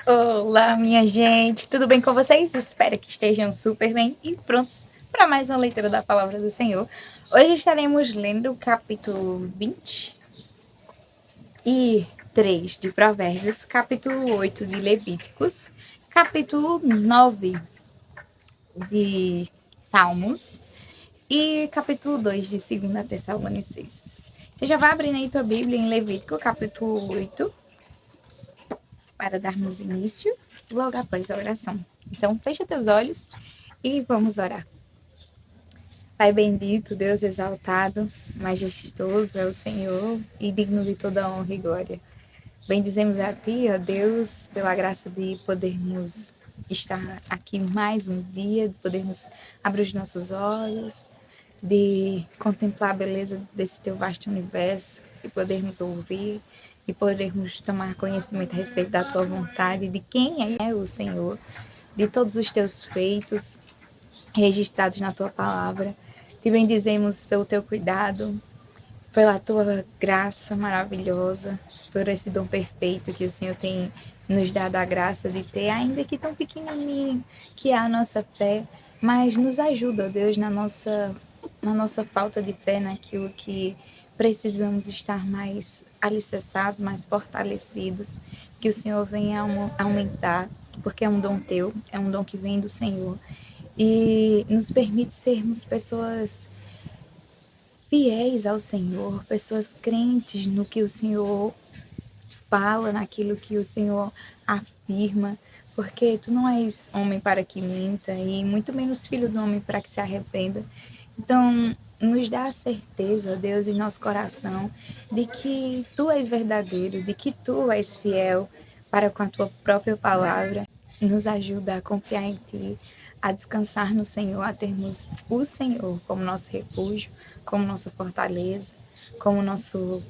Olá, minha gente, tudo bem com vocês? Espero que estejam super bem e prontos para mais uma leitura da Palavra do Senhor. Hoje estaremos lendo o capítulo 23 de Provérbios, capítulo 8 de Levíticos, capítulo 9 de Salmos e capítulo 2 de 2 Tessalonicenses. Você já vai abrindo aí tua Bíblia em Levítico, capítulo 8, para darmos início logo após a oração. Então, fecha teus olhos e vamos orar. Pai bendito, Deus exaltado, majestoso é o Senhor e digno de toda honra e glória. Bendizemos a Ti, ó Deus, pela graça de podermos estar aqui mais um dia, de podermos abrir os nossos olhos, de contemplar a beleza desse Teu vasto universo, de podermos ouvir, de podermos tomar conhecimento a respeito da Tua vontade, de quem é o Senhor, de todos os Teus feitos registrados na Tua palavra. Te bendizemos pelo Teu cuidado, pela Tua graça maravilhosa, por esse dom perfeito que o Senhor tem nos dado a graça de ter, ainda que tão pequenininho que é a nossa fé, mas nos ajuda, Deus, na nossa falta de fé, naquilo que precisamos estar mais alicerçados, mais fortalecidos, que o Senhor venha aumentar, porque é um dom Teu, é um dom que vem do Senhor, e nos permite sermos pessoas fiéis ao Senhor, pessoas crentes no que o Senhor fala, naquilo que o Senhor afirma, porque tu não és homem para que minta e muito menos filho do homem para que se arrependa. Então, nos dá a certeza, Deus, em nosso coração, de que tu és verdadeiro, de que tu és fiel para com a tua própria palavra. Nos ajuda a confiar em ti, a descansar no Senhor, a termos o Senhor como nosso refúgio, como nossa fortaleza, como nosso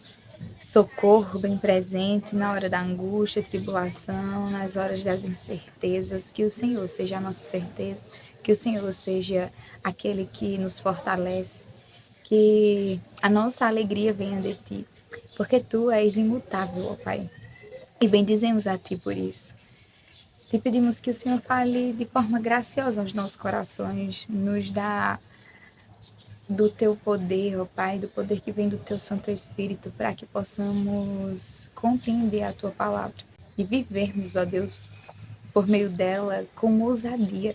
socorro bem presente na hora da angústia, tribulação, nas horas das incertezas. Que o Senhor seja a nossa certeza, que o Senhor seja aquele que nos fortalece, que a nossa alegria venha de ti, porque tu és imutável, ó Pai, e bendizemos a ti por isso. Te pedimos que o Senhor fale de forma graciosa aos nossos corações, nos dá do teu poder, ó Pai, do poder que vem do teu Santo Espírito, para que possamos compreender a tua palavra e vivermos, ó Deus, por meio dela com ousadia,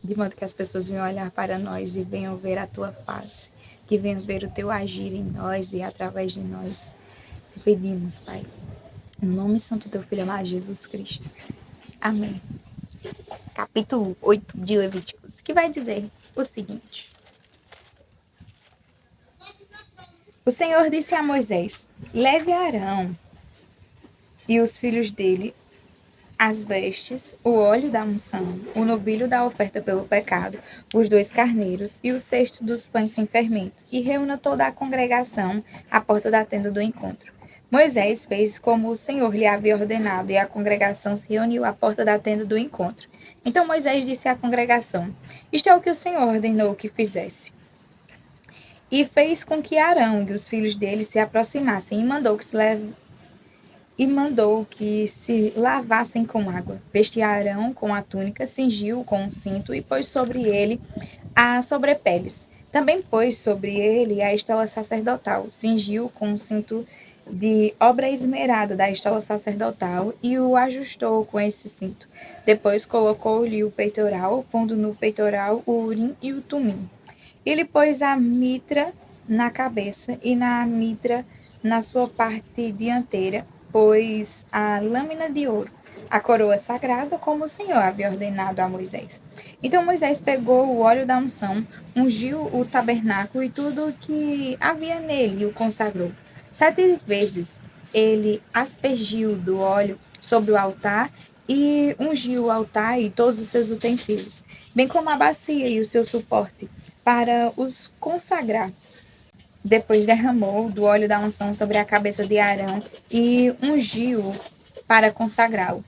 de modo que as pessoas venham olhar para nós e venham ver a tua face, que venham ver o teu agir em nós e através de nós. Te pedimos, Pai, no nome santo do teu Filho amado Jesus Cristo. Amém. Capítulo 8 de Levíticos, que vai dizer o seguinte: O Senhor disse a Moisés: Leve Arão e os filhos dele as vestes, o óleo da unção, o novilho da oferta pelo pecado, os 2 carneiros e o cesto dos pães sem fermento, e reúna toda a congregação à porta da tenda do encontro. Moisés fez como o Senhor lhe havia ordenado, e a congregação se reuniu à porta da tenda do encontro. Então Moisés disse à congregação: Isto é o que o Senhor ordenou que fizesse. E fez com que Arão e os filhos dele se aproximassem, mandou que se lavassem com água. Vestiu Arão com a túnica, cingiu com um cinto e pôs sobre ele a sobrepeles. Também pôs sobre ele a estola sacerdotal, cingiu com um cinto de obra esmerada da estola sacerdotal e o ajustou com esse cinto. Depois colocou-lhe o peitoral, pondo no peitoral o urim e o tumim. Ele pôs a mitra na cabeça e na mitra na sua parte dianteira, pôs a lâmina de ouro, a coroa sagrada, como o Senhor havia ordenado a Moisés. Então Moisés pegou o óleo da unção, ungiu o tabernáculo e tudo o que havia nele e o consagrou. 7 vezes ele aspergiu do óleo sobre o altar e ungiu o altar e todos os seus utensílios, bem como a bacia e o seu suporte, para os consagrar. Depois derramou do óleo da unção sobre a cabeça de Arão e ungiu-o para consagrá-lo.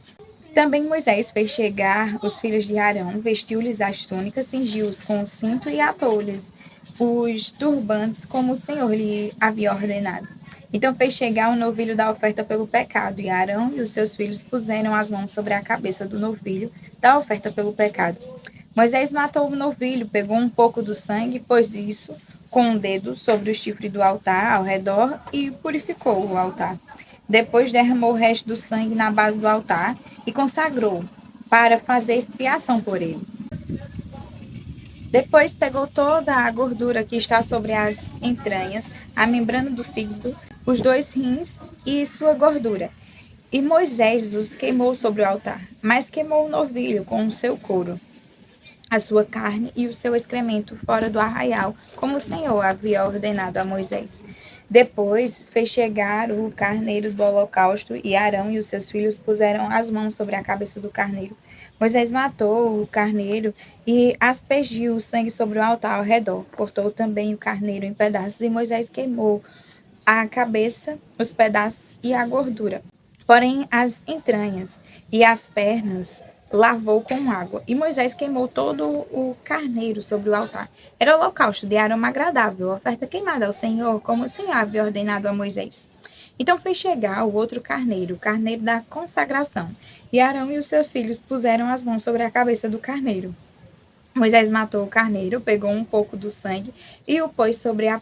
Também Moisés fez chegar os filhos de Arão, vestiu-lhes as túnicas, cingiu-os com o cinto e atou-lhes os turbantes, como o Senhor lhe havia ordenado. Então fez chegar o novilho da oferta pelo pecado, e Arão e os seus filhos puseram as mãos sobre a cabeça do novilho da oferta pelo pecado. Moisés matou o novilho, pegou um pouco do sangue, pôs isso com um dedo sobre o chifre do altar ao redor e purificou o altar. Depois derramou o resto do sangue na base do altar e consagrou para fazer expiação por ele. Depois pegou toda a gordura que está sobre as entranhas, a membrana do fígado, os 2 rins e sua gordura. E Moisés os queimou sobre o altar, mas queimou o novilho com o seu couro, a sua carne e o seu excremento fora do arraial, como o Senhor havia ordenado a Moisés. Depois fez chegar o carneiro do holocausto, e Arão e os seus filhos puseram as mãos sobre a cabeça do carneiro. Moisés matou o carneiro e aspergiu o sangue sobre o altar ao redor. Cortou também o carneiro em pedaços, e Moisés queimou a cabeça, os pedaços e a gordura. Porém, as entranhas e as pernas lavou com água. E Moisés queimou todo o carneiro sobre o altar. Era holocausto de aroma agradável, oferta queimada ao Senhor, como o Senhor havia ordenado a Moisés. Então fez chegar o outro carneiro, o carneiro da consagração. E Arão e os seus filhos puseram as mãos sobre a cabeça do carneiro. Moisés matou o carneiro, pegou um pouco do sangue e o pôs sobre a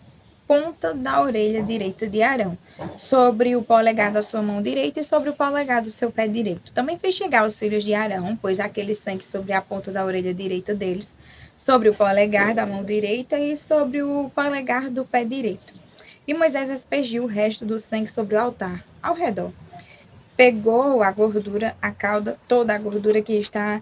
ponta da orelha direita de Arão, sobre o polegar da sua mão direita e sobre o polegar do seu pé direito. Também fez chegar os filhos de Arão, pôs aquele sangue sobre a ponta da orelha direita deles, sobre o polegar da mão direita e sobre o polegar do pé direito. E Moisés aspergiu o resto do sangue sobre o altar, ao redor. Pegou a gordura, a cauda, toda a gordura que está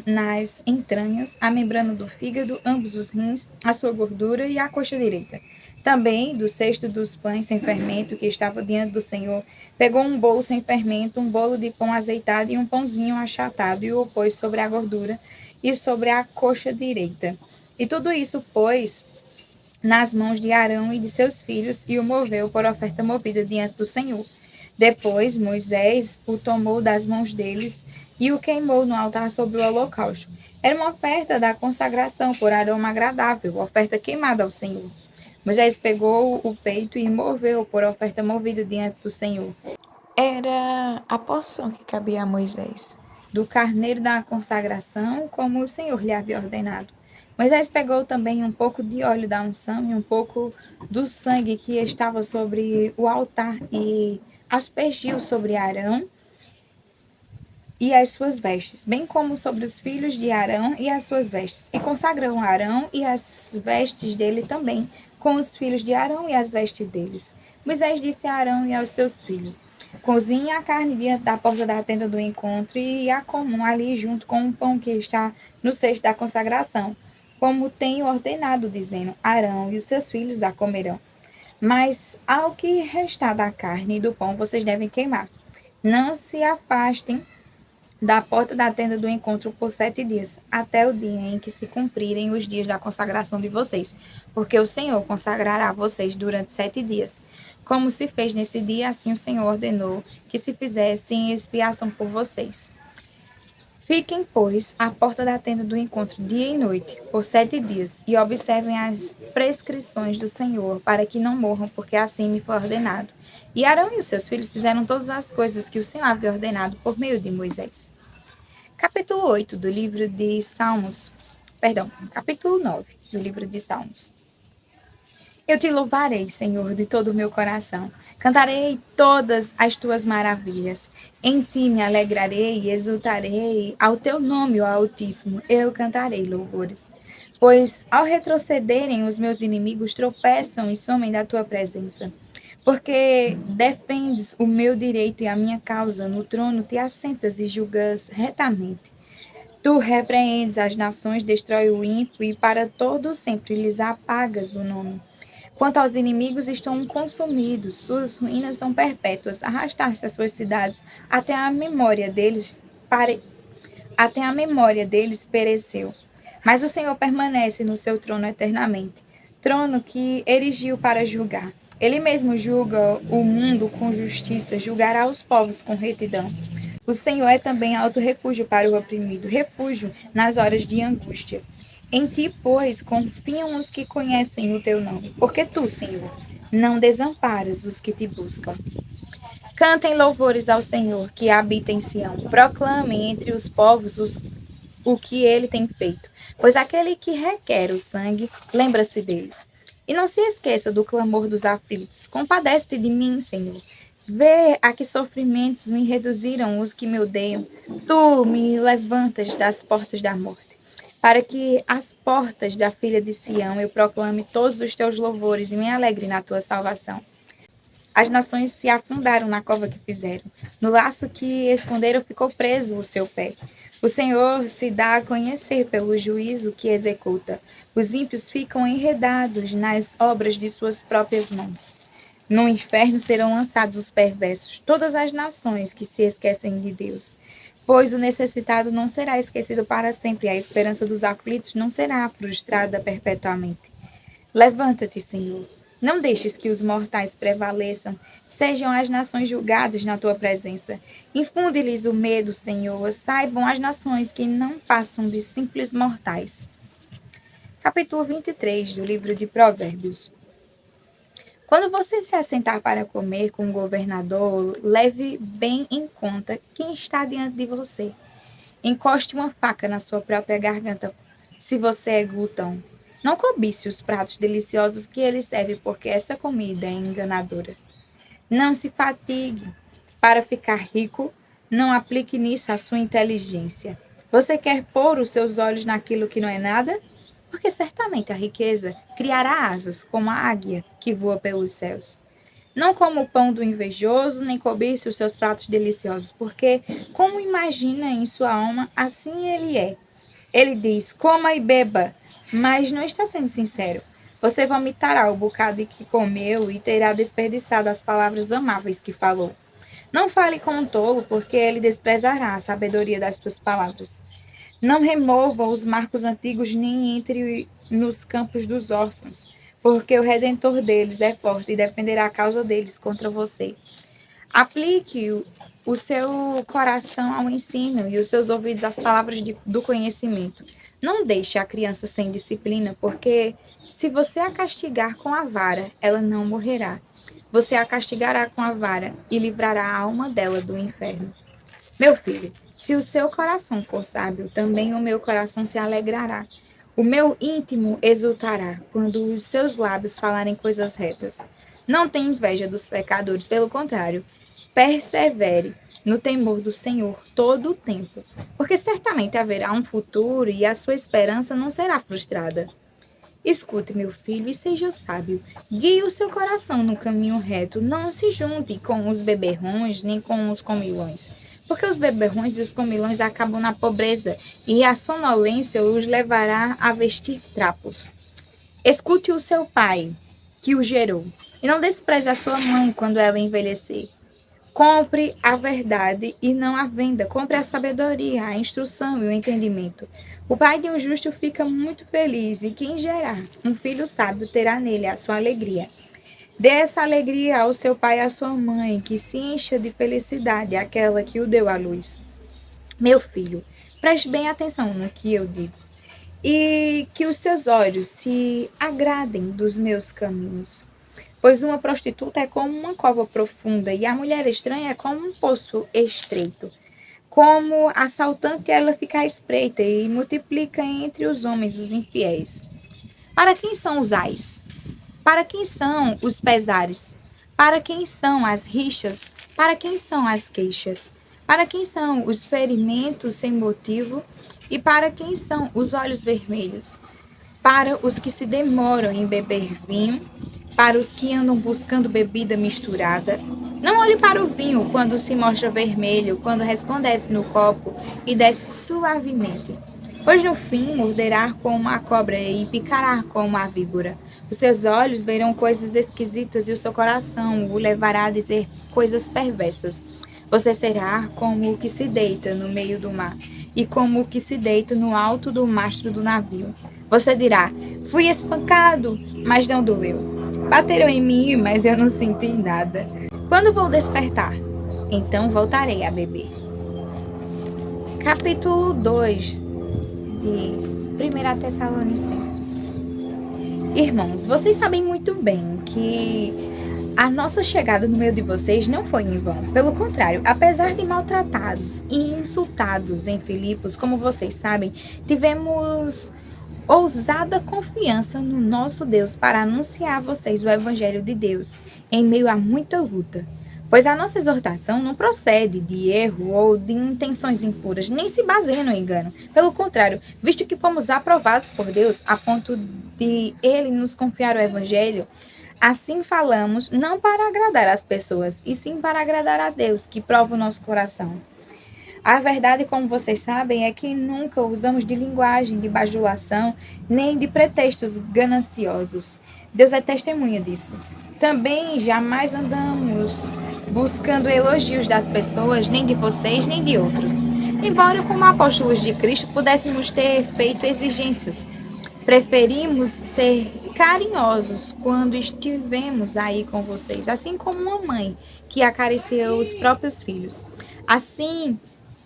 nas entranhas, a membrana do fígado, ambos os rins, a sua gordura e a coxa direita. Também do cesto dos pães sem fermento que estava diante do Senhor, pegou um bolo sem fermento, um bolo de pão azeitado e um pãozinho achatado, e o pôs sobre a gordura e sobre a coxa direita. E tudo isso pôs nas mãos de Arão e de seus filhos, e o moveu por oferta movida diante do Senhor. Depois Moisés o tomou das mãos deles e o queimou no altar sobre o holocausto. Era uma oferta da consagração por aroma agradável, oferta queimada ao Senhor. Moisés pegou o peito e moveu por oferta movida diante do Senhor. Era a porção que cabia a Moisés, do carneiro da consagração, como o Senhor lhe havia ordenado. Moisés pegou também um pouco de óleo da unção e um pouco do sangue que estava sobre o altar e aspergiu sobre Arão e as suas vestes, bem como sobre os filhos de Arão e as suas vestes. E consagrou Arão e as vestes dele também, com os filhos de Arão e as vestes deles. Moisés disse a Arão e aos seus filhos: cozinhe a carne diante da porta da tenda do encontro e a comam ali junto com o pão que está no cesto da consagração, como tenho ordenado, dizendo: Arão e os seus filhos a comerão. Mas ao que restar da carne e do pão vocês devem queimar. Não se afastem da porta da tenda do encontro por 7 dias, até o dia em que se cumprirem os dias da consagração de vocês, porque o Senhor consagrará vocês durante 7 dias. Como se fez nesse dia, assim o Senhor ordenou que se fizesse em expiação por vocês. Fiquem, pois, à porta da tenda do encontro dia e noite, por 7 dias, e observem as prescrições do Senhor, para que não morram, porque assim me foi ordenado. E Arão e os seus filhos fizeram todas as coisas que o Senhor havia ordenado por meio de Moisés. Capítulo 8 do livro de Salmos, capítulo 9 do livro de Salmos. Eu te louvarei, Senhor, de todo o meu coração. Cantarei todas as tuas maravilhas. Em ti me alegrarei e exultarei. Ao teu nome, ó Altíssimo, eu cantarei louvores. Pois ao retrocederem os meus inimigos tropeçam e somem da tua presença. Porque defendes o meu direito e a minha causa, no trono te assentas e julgas retamente. Tu repreendes as nações, destrói o ímpio e para todo sempre lhes apagas o nome. Quanto aos inimigos, estão consumidos, suas ruínas são perpétuas, arrastaste as suas cidades, até a memória deles pereceu. Mas o Senhor permanece no seu trono eternamente, trono que erigiu para julgar. Ele mesmo julga o mundo com justiça, julgará os povos com retidão. O Senhor é também alto refúgio para o oprimido, refúgio nas horas de angústia. Em ti, pois, confiam os que conhecem o teu nome, porque tu, Senhor, não desamparas os que te buscam. Cantem louvores ao Senhor, que habita em Sião. Proclamem entre os povos o que ele tem feito. Pois aquele que requer o sangue, lembra-se deles. E não se esqueça do clamor dos aflitos. Compadece-te de mim, Senhor. Vê a que sofrimentos me reduziram os que me odeiam. Tu me levantas das portas da morte, para que as portas da filha de Sião eu proclame todos os teus louvores e me alegre na tua salvação. As nações se afundaram na cova que fizeram. No laço que esconderam ficou preso o seu pé. O Senhor se dá a conhecer pelo juízo que executa. Os ímpios ficam enredados nas obras de suas próprias mãos. No inferno serão lançados os perversos, todas as nações que se esquecem de Deus. Pois o necessitado não será esquecido para sempre, a esperança dos aflitos não será frustrada perpetuamente. Levanta-te, Senhor. Não deixes que os mortais prevaleçam. Sejam as nações julgadas na tua presença. Infunde-lhes o medo, Senhor. Saibam as nações que não passam de simples mortais. Capítulo 23 do livro de Provérbios. Quando você se assentar para comer com o governador, leve bem em conta quem está diante de você. Encoste uma faca na sua própria garganta, se você é glutão. Não cobice os pratos deliciosos que ele serve, porque essa comida é enganadora. Não se fatigue para ficar rico, não aplique nisso a sua inteligência. Você quer pôr os seus olhos naquilo que não é nada? Porque certamente a riqueza criará asas, como a águia que voa pelos céus. Não coma o pão do invejoso, nem cobice os seus pratos deliciosos, porque, como imagina em sua alma, assim ele é. Ele diz, coma e beba, mas não está sendo sincero. Você vomitará o bocado que comeu e terá desperdiçado as palavras amáveis que falou. Não fale com um tolo, porque ele desprezará a sabedoria das suas palavras. Não remova os marcos antigos, nem entre nos campos dos órfãos, porque o Redentor deles é forte e defenderá a causa deles contra você. Aplique o seu coração ao ensino e os seus ouvidos às palavras do conhecimento. Não deixe a criança sem disciplina, porque se você a castigar com a vara, ela não morrerá. Você a castigará com a vara e livrará a alma dela do inferno. Meu filho, se o seu coração for sábio, também o meu coração se alegrará. O meu íntimo exultará quando os seus lábios falarem coisas retas. Não tenha inveja dos pecadores, pelo contrário, persevere no temor do Senhor todo o tempo, porque certamente haverá um futuro e a sua esperança não será frustrada. Escute, meu filho, e seja sábio. Guie o seu coração no caminho reto. Não se junte com os beberrões nem com os comilões, porque os beberrões e os comilões acabam na pobreza, e a sonolência os levará a vestir trapos. Escute o seu pai, que o gerou, e não despreze a sua mãe quando ela envelhecer. Compre a verdade e não a venda. Compre a sabedoria, a instrução e o entendimento. O pai de um justo fica muito feliz, e quem gerar um filho sábio terá nele a sua alegria. Dê essa alegria ao seu pai e à sua mãe, que se encha de felicidade aquela que o deu à luz. Meu filho, preste bem atenção no que eu digo, e que os seus olhos se agradem dos meus caminhos. Pois uma prostituta é como uma cova profunda, e a mulher estranha é como um poço estreito. Como assaltante, ela fica à espreita e multiplica entre os homens os infiéis. Para quem são os ais? Para quem são os pesares? Para quem são as rixas? Para quem são as queixas? Para quem são os ferimentos sem motivo? E para quem são os olhos vermelhos? Para os que se demoram em beber vinho, para os que andam buscando bebida misturada. Não olhe para o vinho quando se mostra vermelho, quando resplandece no copo e desce suavemente. Pois no fim morderá como a cobra e picará como a víbora. Os seus olhos verão coisas esquisitas e o seu coração o levará a dizer coisas perversas. Você será como o que se deita no meio do mar e como o que se deita no alto do mastro do navio. Você dirá, fui espancado, mas não doeu. Bateram em mim, mas eu não senti nada. Quando vou despertar? Então voltarei a beber. Capítulo 2 de 1 Tessalonicenses. Irmãos, vocês sabem muito bem que a nossa chegada no meio de vocês não foi em vão. Pelo contrário, apesar de maltratados e insultados em Filipos, como vocês sabem, tivemos ousada confiança no nosso Deus para anunciar a vocês o Evangelho de Deus, em meio a muita luta. Pois a nossa exortação não procede de erro ou de intenções impuras, nem se baseia no engano. Pelo contrário, visto que fomos aprovados por Deus a ponto de Ele nos confiar o Evangelho, assim falamos não para agradar as pessoas, e sim para agradar a Deus, que prova o nosso coração. A verdade, como vocês sabem, é que nunca usamos de linguagem de bajulação, nem de pretextos gananciosos. Deus é testemunha disso. Também jamais andamos buscando elogios das pessoas, nem de vocês, nem de outros. Embora, como apóstolos de Cristo, pudéssemos ter feito exigências, preferimos ser carinhosos quando estivemos aí com vocês, assim como uma mãe que acaricia os próprios filhos. Assim,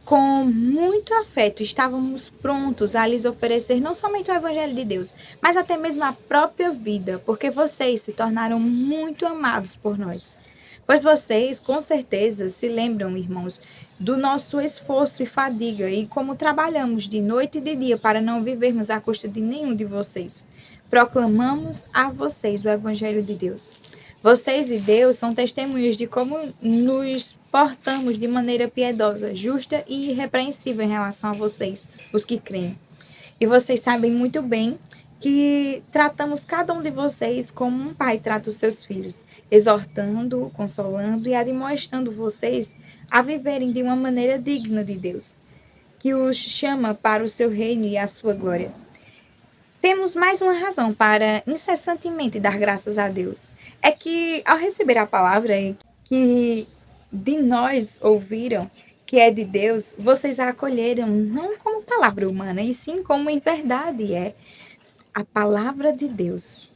com muito afeto, estávamos prontos a lhes oferecer não somente o Evangelho de Deus, mas até mesmo a própria vida, porque vocês se tornaram muito amados por nós. Pois vocês, com certeza, se lembram, irmãos, do nosso esforço e fadiga e como trabalhamos de noite e de dia para não vivermos à custa de nenhum de vocês. Proclamamos a vocês o Evangelho de Deus. Vocês e Deus são testemunhas de como nos portamos de maneira piedosa, justa e irrepreensível em relação a vocês, os que creem. E vocês sabem muito bem que tratamos cada um de vocês como um pai trata os seus filhos, exortando, consolando e admoestando vocês a viverem de uma maneira digna de Deus, que os chama para o seu reino e a sua glória. Temos mais uma razão para incessantemente dar graças a Deus. É que, ao receber a palavra que de nós ouviram, que é de Deus, vocês a acolheram não como palavra humana, e sim como em verdade é a palavra de Deus,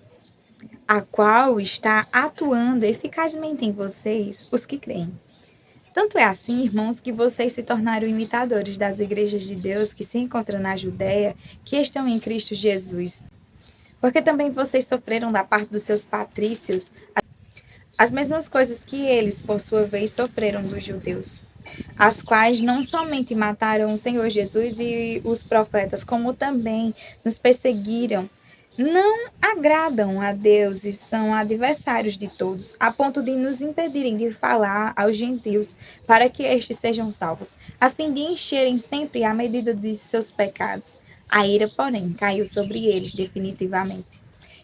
a qual está atuando eficazmente em vocês, os que creem. Tanto é assim, irmãos, que vocês se tornaram imitadores das igrejas de Deus que se encontram na Judéia, que estão em Cristo Jesus. Porque também vocês sofreram da parte dos seus patrícios as mesmas coisas que eles, por sua vez, sofreram dos judeus, as quais não somente mataram o Senhor Jesus e os profetas, como também nos perseguiram. Não agradam a Deus e são adversários de todos, a ponto de nos impedirem de falar aos gentios para que estes sejam salvos, a fim de encherem sempre a medida de seus pecados. A ira, porém, caiu sobre eles definitivamente.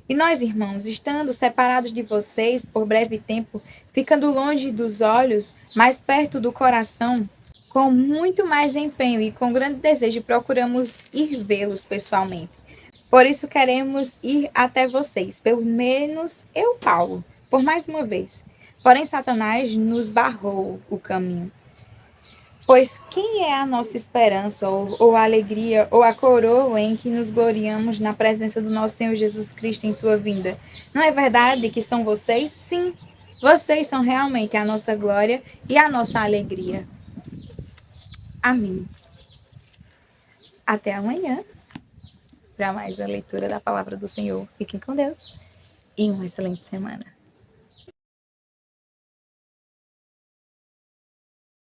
E nós, irmãos, estando separados de vocês por breve tempo, ficando longe dos olhos, mais perto do coração, com muito mais empenho e com grande desejo, procuramos ir vê-los pessoalmente. Por isso queremos ir até vocês, pelo menos eu, Paulo, por mais uma vez. Porém, Satanás nos barrou o caminho. Pois quem é a nossa esperança, ou a alegria, ou a coroa em que nos gloriamos na presença do nosso Senhor Jesus Cristo em sua vinda? Não é verdade que são vocês? Sim, vocês são realmente a nossa glória e a nossa alegria. Amém. Até amanhã para mais uma leitura da palavra do Senhor. Fiquem com Deus e uma excelente semana.